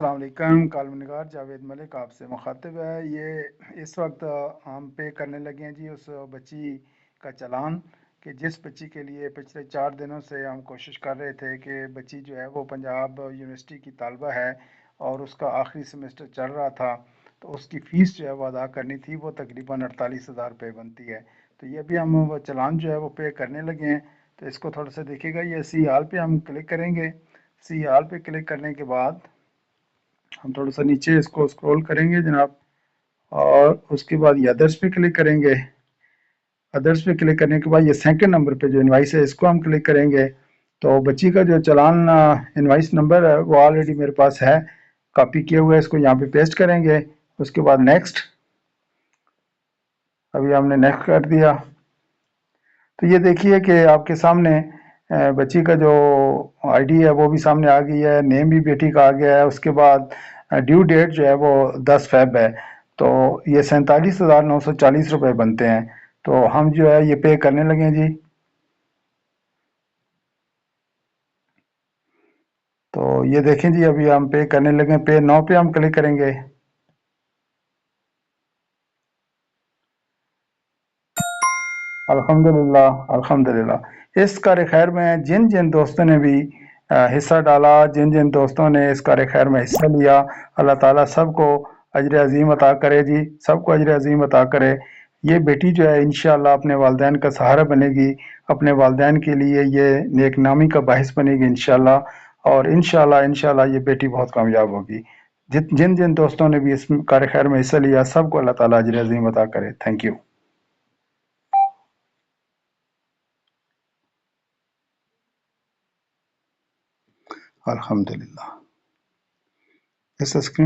السلام علیکم، کالم نگار جاوید ملک آپ سے مخاطب ہے۔ یہ اس وقت ہم پے کرنے لگے ہیں جی اس بچی کا چلان، کہ جس بچی کے لیے پچھلے 4 دنوں سے ہم کوشش کر رہے تھے کہ بچی جو ہے وہ پنجاب یونیورسٹی کی طالبہ ہے اور اس کا آخری سمیسٹر چل رہا تھا، تو اس کی فیس جو ہے وہ ادا کرنی تھی، وہ تقریباً 48,000 روپے بنتی ہے۔ تو یہ بھی ہم وہ چلان جو ہے وہ پے کرنے لگے ہیں، تو اس کو تھوڑا سا دیکھیے گا۔ یہ سی آل پہ ہم کلک کریں گے۔ سی آل پہ کلک کرنے کے بعد ہم تھوڑا سا نیچے اس کو سکرول کریں گے جناب، اور اس کے بعد یہ ادرس پہ کلک کریں گے۔ ادرس پہ کلک کرنے کے بعد یہ سیکنڈ نمبر پہ جو انوائس ہے اس کو ہم کلک کریں گے۔ تو بچی کا جو چلان انوائس نمبر ہے وہ آلریڈی میرے پاس ہے، کاپی کیا ہوا ہے، اس کو یہاں پہ پیسٹ کریں گے۔ اس کے بعد نیکسٹ، ابھی ہم نے نیکسٹ کر دیا۔ تو یہ دیکھیے کہ آپ کے سامنے بچی کا جو آئی ڈی ہے وہ بھی سامنے آ گئی ہے، نیم بھی بیٹی کا آ گیا ہے۔ اس کے بعد ڈیو ڈیٹ جو ہے وہ 10 فیب ہے، تو یہ 47,940 روپے بنتے ہیں۔ تو ہم جو ہے یہ پے کرنے لگے ہیں جی۔ تو یہ دیکھیں جی، ابھی ہم پے کرنے لگے ہیں۔ پے نو پہ ہم کلک کریں گے۔ الحمدللہ الحمدللہ۔ اس کار خیر میں جن جن دوستوں نے بھی حصہ ڈالا، جن جن دوستوں نے اس کار خیر میں حصہ لیا، اللہ تعالیٰ سب کو اجر عظیم عطا کرے جی، سب کو اجر عظیم عطا کرے۔ یہ بیٹی جو ہے انشاءاللہ اپنے والدین کا سہارا بنے گی، اپنے والدین کے لیے یہ نیک نامی کا باعث بنے گی انشاءاللہ، اور انشاءاللہ یہ بیٹی بہت کامیاب ہوگی۔ جن جن دوستوں نے بھی اس کار خیر میں حصہ لیا، سب کو اللہ تعالیٰ اجر عظیم عطا کرے۔ Thank you. الحمدللہ۔ اس اسکرین